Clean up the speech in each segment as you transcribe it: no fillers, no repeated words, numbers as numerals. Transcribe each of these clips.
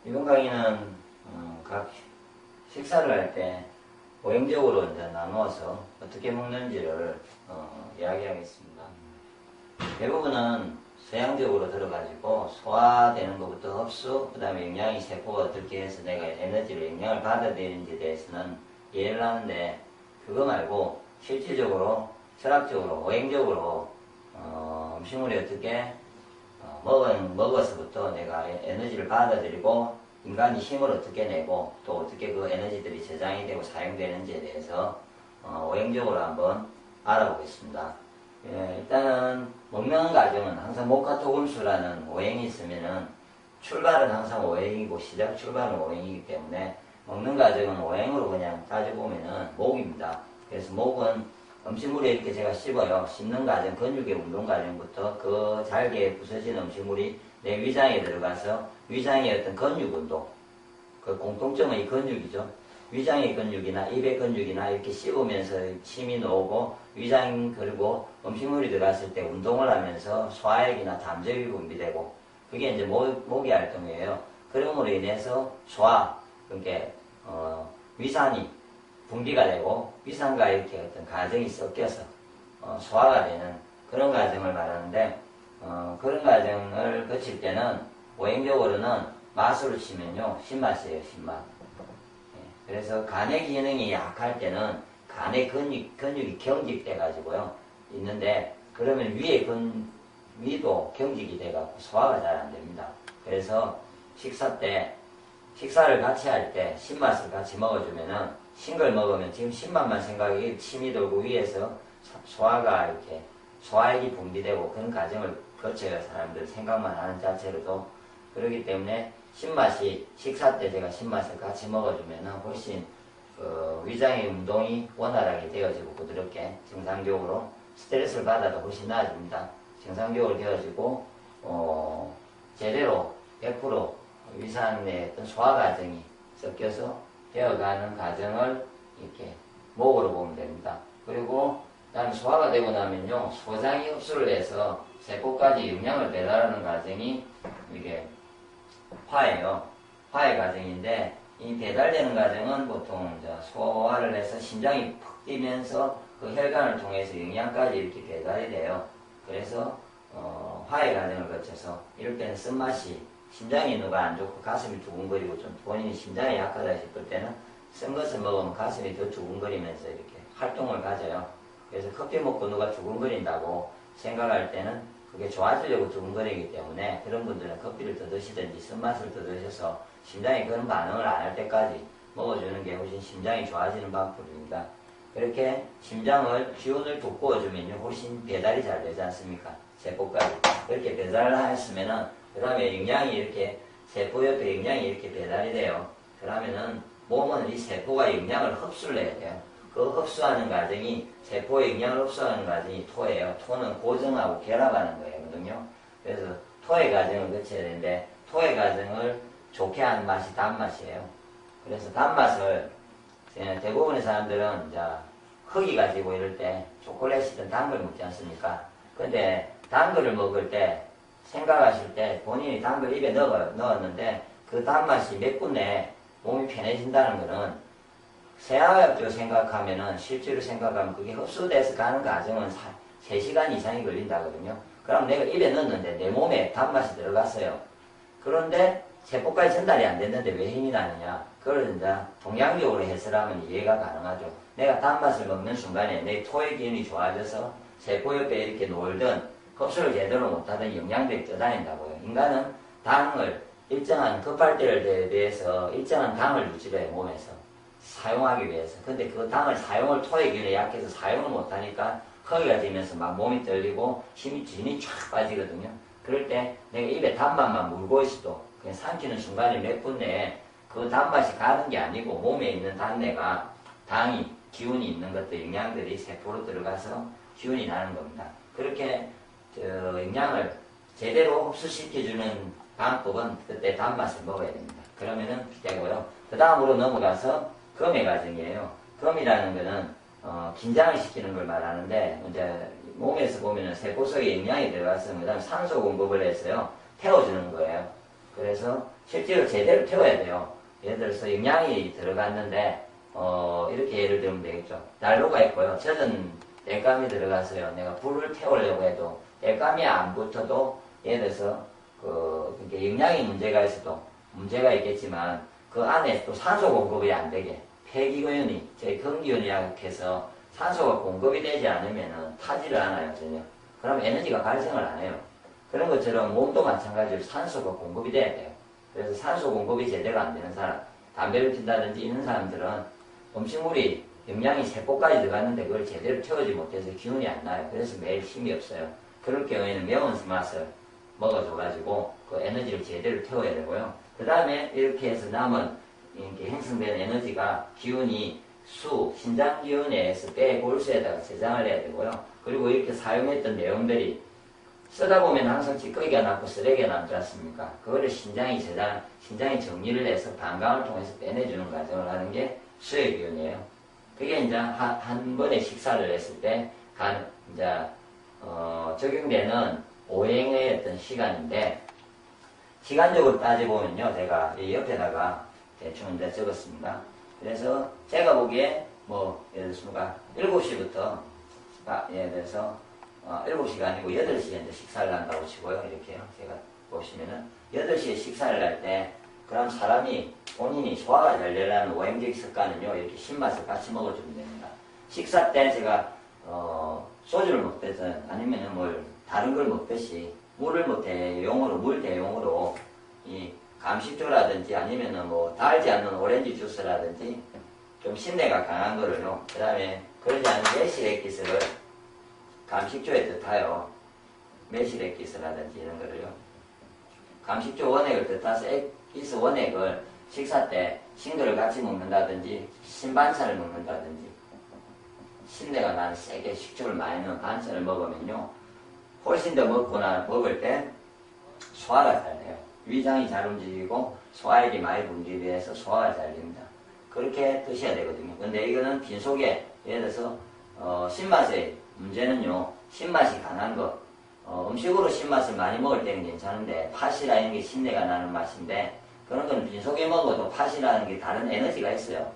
이번 강의는 각 식사를 할 때 오행적으로 이제 나누어서 어떻게 먹는지를 이야기하겠습니다. 대부분은 서양적으로 들어가지고 소화되는 것부터 흡수, 그 다음에 영양이 세포가 어떻게 해서 내가 에너지를, 영양을 받아들이는지에 대해서는 이해를 하는데, 그거 말고 실질적으로 철학적으로 오행적으로 음식물이 어떻게 먹어서부터 내가 에너지를 받아들이고 인간이 힘을 어떻게 내고 또 어떻게 그 에너지들이 저장이 되고 사용되는지에 대해서 오행적으로 한번 알아보겠습니다. 일단은 먹는 과정은 항상 목화토금수라는 오행이 있으면은 출발은 항상 오행이고 시작 출발은 오행이기 때문에 먹는 과정은 오행으로 그냥 따져보면은 목입니다. 그래서 목은 음식물에 이렇게 제가 씹어요. 씹는 과정, 근육의 운동 과정부터 그 잘게 부서진 음식물이 내 위장에 들어가서 위장의 어떤 근육 운동, 그 공통점은 이 근육이죠. 위장의 근육이나 입의 근육이나 이렇게 씹으면서 침이 나오고 위장 그리고 음식물이 들어갔을 때 운동을 하면서 소화액이나 담즙이 분비되고 그게 이제 목의 활동이에요. 그럼으로 인해서 소화, 그러니까 위산이 분비가 되고 위산과 이렇게 어떤 과정이 섞여서 소화가 되는 그런 과정을 말하는데 그런 과정을 거칠 때는 오행적으로는 맛으로 치면요 신맛이에요. 신맛. 그래서 간의 기능이 약할 때는 간의 근육이 경직돼 가지고요 있는데 그러면 위도 경직이 돼 갖고 소화가 잘 안 됩니다. 그래서 식사 때 식사를 같이 할 때 신맛을 같이 먹어주면은 신 걸 먹으면 지금 신맛만 생각이 침이 돌고 위에서 소화가 이렇게 소화액이 분비되고 그런 과정을 거쳐요. 사람들 생각만 하는 자체로도. 그렇기 때문에 신맛이 식사 때 제가 신맛을 같이 먹어주면은 훨씬 위장의 운동이 원활하게 되어지고 부드럽게 정상적으로 스트레스를 받아도 훨씬 나아집니다. 정상적으로 되어지고 제대로 100% 위산의 어떤 소화 과정이 섞여서 되어가는 과정을 이렇게 목으로 보면 됩니다. 그리고 다음 소화가 되고 나면요 소장이 흡수를 해서 세포까지 영양을 배달하는 과정이 이게 화예요. 화의 과정인데 이 배달되는 과정은 보통 소화를 해서 심장이 푹 뛰면서 그 혈관을 통해서 영양까지 이렇게 배달이 돼요. 그래서 화의 과정을 거쳐서 이럴 때는 쓴맛이 심장이 누가 안 좋고 가슴이 두근거리고 좀 본인이 심장이 약하다 싶을 때는 쓴 것을 먹으면 가슴이 더 두근거리면서 이렇게 활동을 가져요. 그래서 커피 먹고 누가 두근거린다고 생각할 때는 그게 좋아지려고 두근거리기 때문에 그런 분들은 커피를 더 드시든지 쓴맛을 더 드셔서 심장이 그런 반응을 안 할 때까지 먹어주는 게 훨씬 심장이 좋아지는 방법입니다. 그렇게 심장을 기운을 돋구어주면요 훨씬 배달이 잘 되지 않습니까? 세포까지. 그렇게 배달을 했으면은 그 다음에 영양이 이렇게 세포 옆에 영양이 이렇게 배달이 돼요. 그러면은 몸은 이 세포가 영양을 흡수를 해야 돼요. 그 흡수하는 과정이 세포의 영양을 흡수하는 과정이 토예요. 토는 고정하고 결합하는 거거든요. 그래서 토의 과정을 거쳐야 되는데 토의 과정을 좋게 하는 맛이 단맛이에요. 그래서 단맛을 대부분의 사람들은 이제 허기 가지고 이럴 때 초콜릿이든 단 걸 먹지 않습니까? 근데 단 거를 먹을 때 생각하실 때 본인이 단 걸 입에 넣었는데 그 단맛이 몇 분 내에 몸이 편해진다는 거는 세화학적으로 생각하면은 실제로 생각하면 그게 흡수돼서 가는 과정은 3시간 이상이 걸린다거든요. 그럼 내가 입에 넣었는데 내 몸에 단맛이 들어갔어요. 그런데 세포까지 전달이 안 됐는데 왜 힘이 나느냐? 그걸 이제 동양적으로 해설하면 이해가 가능하죠. 내가 단맛을 먹는 순간에 내 토의 기운이 좋아져서 세포 옆에 이렇게 놀던 흡수를 제대로 못하던 영양들이 떠다닌다고요. 인간은 당을 일정한 급할 때를 대해서 일정한 당을 유지해요. 몸에서 사용하기 위해서. 근데 그 당을 사용을 토의 기운이 약해서 사용을 못하니까 허기가 되면서 막 몸이 떨리고 힘이 쫙 빠지거든요. 그럴 때 내가 입에 단맛만 물고 있어도 그냥 삼키는 순간에 몇 분 내에 그 단맛이 가는 게 아니고 몸에 있는 단내가 당이 기운이 있는 것들 영양들이 세포로 들어가서 기운이 나는 겁니다. 그렇게 영양을 제대로 흡수시켜주는 방법은 그때 단맛을 먹어야 됩니다. 그러면은 되고요. 그 다음으로 넘어가서 검의 과정이에요. 검이라는 거는 긴장을 시키는 걸 말하는데 이제 몸에서 보면은 세포 속에 영양이 들어가서 그다음 산소 공급을 해서요 태워주는 거예요. 그래서 실제로 제대로 태워야 돼요. 예를 들어서 영양이 들어갔는데 이렇게 예를 들면 되겠죠. 난로가 있고요. 젖은 땔감이 들어가서요. 내가 불을 태우려고 해도 땔감이 안 붙어도 예를 들어서 그러니까 영양이 문제가 있어도 문제가 있겠지만 그 안에 또 산소 공급이 안 되게 폐기균이 저희 근기운이 약해서 산소가 공급이 되지 않으면 타지를 않아요. 전혀. 그럼 에너지가 발생을 안 해요. 그런 것처럼 몸도 마찬가지로 산소가 공급이 돼야 돼요. 그래서 산소 공급이 제대로 안 되는 사람, 담배를 핀다든지 이런 사람들은 음식물이 영양이 세포까지 들어갔는데 그걸 제대로 채우지 못해서 기운이 안 나요. 그래서 매일 힘이 없어요. 그럴 경우에는 매운 맛을 먹어줘가지고 그 에너지를 제대로 태워야 되고요. 그 다음에 이렇게 해서 남은 이렇게 형성된 에너지가 기운이 신장 기운에 의해서 뼈의 골수에다가 저장을 해야 되고요. 그리고 이렇게 사용했던 내용들이 쓰다 보면 항상 찌꺼기가 남고 쓰레기가 남지 않습니까? 그거를 신장이 정리를 해서 방광을 통해서 빼내주는 과정을 하는 게 수의 기운이에요. 그게 이제 한 번에 식사를 했을 때 적용되는 오행의 어떤 시간인데, 시간적으로 따져보면요, 제가 이 옆에다가 대충 이제 적었습니다. 그래서 제가 보기에 예를 들어서 7시부터 예를 들어서 7시가 아니고 8시에 이제 식사를 한다고 치고요. 이렇게요. 제가 보시면은 8시에 식사를 할 때 그럼 사람이 본인이 소화가 잘 되려는 오행적 습관은요, 이렇게 신맛을 같이 먹어주면 됩니다. 식사 때 제가 소주를 먹듯이 아니면은 다른 걸 먹듯이 물을 물 대용으로 이 감식초라든지 아니면은 달지 않는 오렌지 주스라든지 좀 신내가 강한 거를요. 그 다음에 그러지 않은 매실액기스를 감식초에 뜻하여 매실액기스라든지 이런 거를요. 감식초 원액을 뜻해서 액기스 원액을 식사 때 신거를 같이 먹는다든지 신반찬을 먹는다든지 신내가 나는 세게 식초를 많이 넣은 반찬을 먹으면요. 훨씬 더 먹을 때 소화가 잘 돼요. 위장이 잘 움직이고 소화액이 많이 분비돼서 소화가 잘 됩니다. 그렇게 드셔야 되거든요. 근데 이거는 빈속에 예를 들어서 신맛의 문제는요. 신맛이 강한 것 음식으로 신맛을 많이 먹을 때는 괜찮은데 팥이라는 게 신내가 나는 맛인데 그런 건 빈속에 먹어도 팥이라는 게 다른 에너지가 있어요.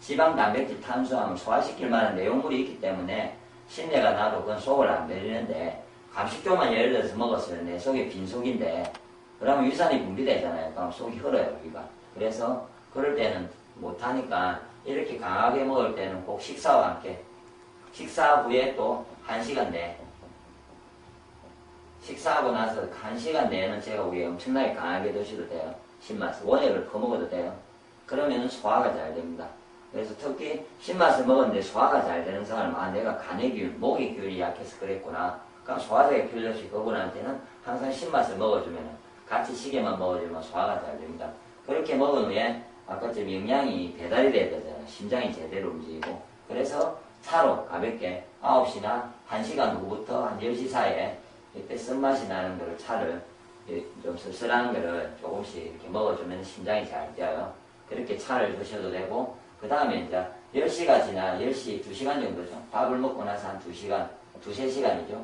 지방, 단백질, 탄수화물 소화시킬 만한 내용물이 있기 때문에 신내가 나도 그건 속을 안 베리는데 감식초만 예를 들어서 먹었으면 내 속이 빈속인데 그러면 위산이 분비되잖아요. 그럼 속이 흘러요, 우리가. 그래서 그럴 때는 못하니까 이렇게 강하게 먹을 때는 꼭 식사와 함께 식사 후에 또 1시간 내에 식사하고 나서 1시간 내에는 제가 보기에 엄청나게 강하게 드셔도 돼요. 신맛을 원액을 퍼먹어도 돼요. 그러면 소화가 잘 됩니다. 그래서 특히 신맛을 먹었는데 소화가 잘 되는 사람은 내가 간의 기운, 목의 기운이 약해서 그랬구나. 그럼 소화제가 필요 없이 그분한테는 항상 신맛을 먹어주면 같이 시계만 먹어주면 소화가 잘 됩니다. 그렇게 먹은 후에 아까처럼 영양이 배달이 돼야 되잖아요. 심장이 제대로 움직이고. 그래서 차로 가볍게 9시나 1시간 후부터 한 10시 사이에 이때 쓴맛이 나는 거를 차를 좀 쓸쓸한 거를 조금씩 이렇게 먹어주면 심장이 잘 뛰어요. 그렇게 차를 드셔도 되고 그 다음에 이제 10시가 지나 10시 2시간 정도죠. 밥을 먹고 나서 한 2시간, 2~3시간이죠.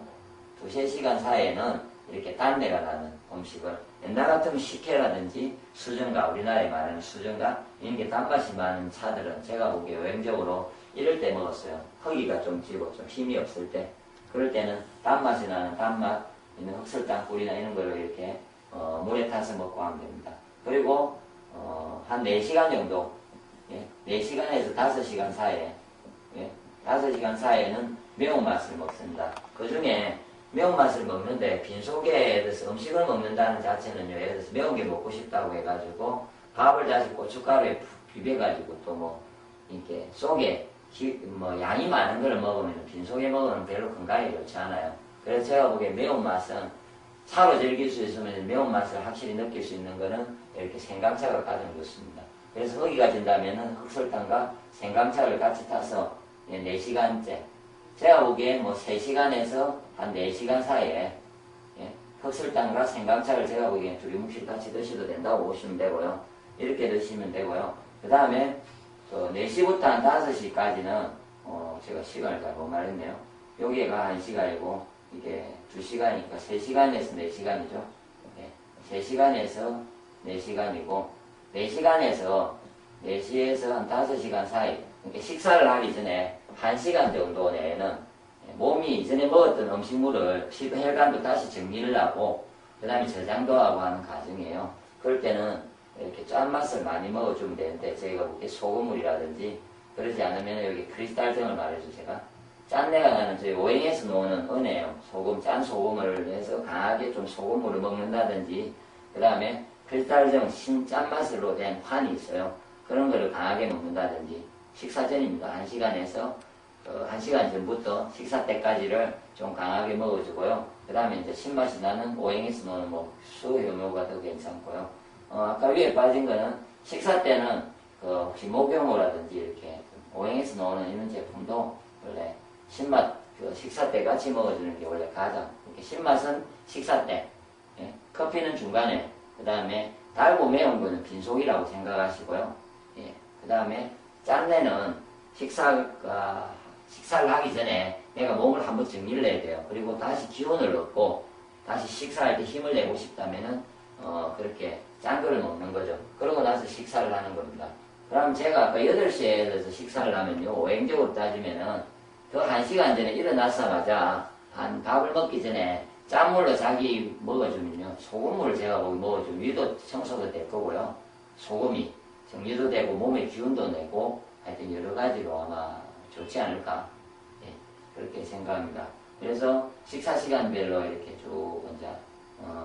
2~3시간 사이에는 이렇게 단내가 나는 음식을 옛날 같으면 식혜라든지 수정과 우리나라에 말하는 수정과 이런 게 단맛이 많은 차들은 제가 보기에 여행적으로 이럴 때 먹었어요. 허기가 좀 지고 좀 힘이 없을 때 그럴 때는 단맛이 나는 단맛 있는 흑설탕 꿀이나 이런 거를 이렇게 물에 타서 먹고 하면 됩니다. 그리고 한 4시간 정도 4시간에서 5시간 사이에 5시간 사이에는 매운맛을 먹습니다. 그 중에 매운맛을 먹는데 빈속에 대해서 음식을 먹는다는 자체는요. 예를 들어서 매운 게 먹고 싶다고 해가지고 밥을 다시 고춧가루에 비벼가지고 또 이렇게 속에 양이 많은 걸 먹으면 빈속에 먹으면 별로 건강에 좋지 않아요. 그래서 제가 보기에 매운맛은 차로 즐길 수 있으면 매운맛을 확실히 느낄 수 있는 거는 이렇게 생강차가 가장 좋습니다. 그래서 허기가 진다면은 흑설탕과 생강차를 같이 타서 4시간째 제가 보기에 3시간에서 한 4시간 사이에 흑설탕과 생강차를 제가 보기엔 두리뭉실 같이 드셔도 된다고 보시면 되고요. 이렇게 드시면 되고요. 그 다음에 4시부터 한 5시까지는 제가 시간을 잘못 말했네요. 여기가 1시간이고 이게 2시간이니까 3시간에서 4시간이죠. 3시간에서 4시간이고 4시간에서 4시에서 한 5시간 사이, 그러니까 식사를 하기 전에 1시간 정도 내에는 몸이 이전에 먹었던 음식물을 혈관도 다시 정리를 하고 그 다음에 저장도 하고 하는 과정이에요. 그럴 때는 이렇게 짠맛을 많이 먹어주면 되는데 저희가 이렇게 소금물이라든지 그러지 않으면 여기 크리스탈정을 말해줘 제가 짠내가 나는 저희 오행에서 놓는 은혜예요. 소금, 짠 소금을 해서 강하게 좀 소금물을 먹는다든지 그 다음에 크리스탈정 짠맛으로 된 환이 있어요. 그런 거를 강하게 먹는다든지 식사 전입니다. 1시간에서 1시간 전부터 식사 때까지를 좀 강하게 먹어주고요. 그 다음에 이제 신맛이 나는 오행에서 놓는 뭐 수효묘가 더 괜찮고요. 아까 위에 빠진 거는 식사 때는 혹시 목욕모라든지 이렇게 오행에서 나오는 이런 제품도 원래 신맛 식사 때 같이 먹어주는 게 원래 가장 이렇게 신맛은 식사 때, 예? 커피는 중간에, 그 다음에 달고 매운 거는 빈속이라고 생각하시고요. 예. 그 다음에 짠내는 식사를 하기 전에 내가 몸을 한번 정리를 해야 돼요. 그리고 다시 기운을 얻고 다시 식사할 때 힘을 내고 싶다면은 그렇게 짠 거를 먹는 거죠. 그러고 나서 식사를 하는 겁니다. 그럼 제가 아까 8시에 식사를 하면요, 오행적으로 따지면은 그 1시간 전에 일어나자마자 한 밥을 먹기 전에 짠물로 자기 먹어주면요, 소금물을 제가 거기 먹어주면 위도 청소도 될 거고요, 소금이 정리도 되고 몸에 기운도 내고 하여튼 여러 가지로 아마 좋지 않을까, 예, 그렇게 생각합니다. 그래서 식사 시간별로 이렇게 쭉 이제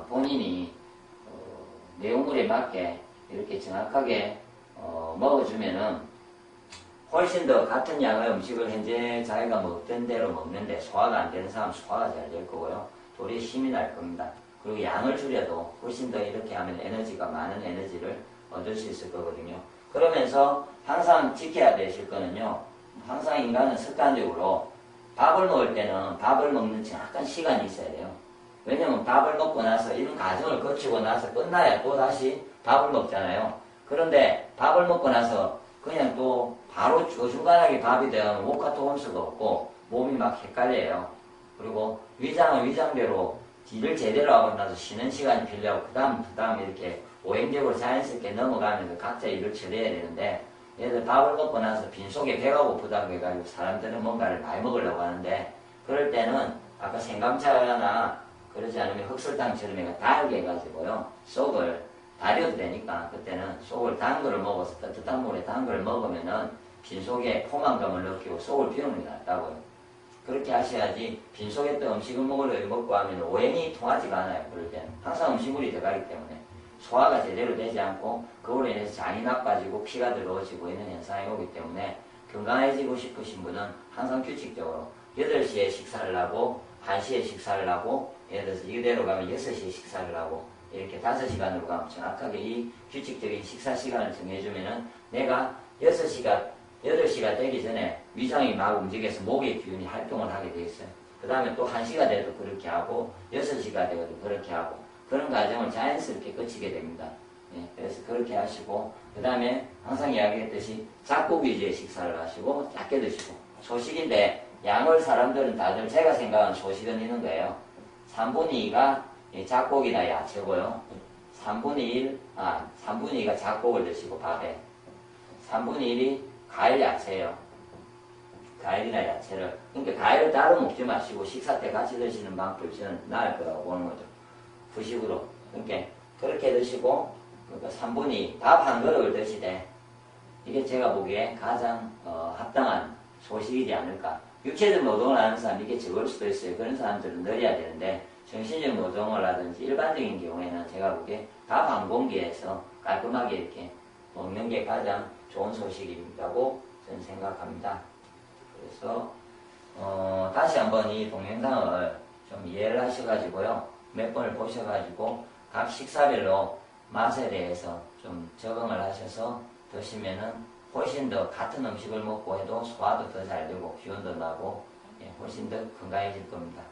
본인이 내용물에 맞게 이렇게 정확하게 먹어주면은 훨씬 더 같은 양의 음식을 현재 자기가 먹던 대로 먹는데 소화가 안 되는 사람 소화가 잘 될 거고요. 도리에 힘이 날 겁니다. 그리고 양을 줄여도 훨씬 더 이렇게 하면 에너지가 많은 에너지를 얻을 수 있을 거거든요. 그러면서 항상 지켜야 되실 거는요. 항상 인간은 습관적으로 밥을 먹을 때는 밥을 먹는 정확한 시간이 있어야 돼요. 왜냐면 밥을 먹고 나서 이런 과정을 거치고 나서 끝나야 또 다시 밥을 먹잖아요. 그런데 밥을 먹고 나서 그냥 또 바로 중간하게 밥이 되면 오카토홈수가 없고 몸이 막 헷갈려요. 그리고 위장은 위장대로 일을 제대로 하고 나서 쉬는 시간이 필요하고 그 다음 이렇게 오행적으로 자연스럽게 넘어가면서 각자 일을 처리해야 되는데 얘들 밥을 먹고 나서 빈속에 배가 고프다고 해가지고 사람들은 뭔가를 많이 먹으려고 하는데 그럴 때는 아까 생감차나 그러지 않으면 흑설탕처럼 달게 해가지고요. 속을 다려도 되니까 그때는 속을 단 거를 먹어서 따뜻한 물에 단 거를 먹으면은 빈속에 포만감을 느끼고 속을 비우는 게 낫다고요. 그렇게 하셔야지 빈속에 또 음식을 먹고 하면 오행이 통하지가 않아요. 그럴 때는 항상 음식물이 들어가기 때문에 소화가 제대로 되지 않고 그걸로 인해서 장이 나빠지고 피가 들어오지고 있는 현상이 오기 때문에 건강해지고 싶으신 분은 항상 규칙적으로 8시에 식사를 하고 1시에 식사를 하고 예를 들어서 이대로 가면 6시에 식사를 하고 이렇게 5시간으로 가면 정확하게 이 규칙적인 식사 시간을 정해주면은 내가 8시가 되기 전에 위장이 막 움직여서 목의 기운이 활동을 하게 돼 있어요. 그 다음에 또 1시가 돼도 그렇게 하고 6시가 되어도 그렇게 하고 그런 과정을 자연스럽게 거치게 됩니다. 예, 그래서 그렇게 하시고 그 다음에 항상 이야기했듯이 작곡 위주의 식사를 하시고 작게 드시고 소식인데 양을 사람들은 다들 제가 생각하는 소식은 있는 거예요. 3분의 2가 작곡이나 야채고요. 3분의 2가 작곡을 드시고 밥에 3분의 1이 과일 야채예요. 과일이나 야채를 그러니까 과일을 따로 먹지 마시고 식사 때 같이 드시는 방법이 저는 나을 거라고 보는 거죠. 후식으로 그러니까 그렇게 드시고 그러니까 3분의 2 밥 한 그릇을 드시되 이게 제가 보기에 가장 합당한 소식이지 않을까. 육체적 노동을 하는 사람이 이게 적을 수도 있어요. 그런 사람들은 늘려야 되는데 정신적 노동을 하든지 일반적인 경우에는 제가 보기에 밥 한 공기에서 깔끔하게 이렇게 먹는 게 가장 좋은 소식이라고 저는 생각합니다. 그래서 다시 한번 이 동영상을 좀 이해를 하셔가지고요. 몇 번을 보셔가지고 각 식사별로 맛에 대해서 좀 적응을 하셔서 드시면은 훨씬 더 같은 음식을 먹고 해도 소화도 더 잘 되고 기운도 나고 훨씬 더 건강해질 겁니다.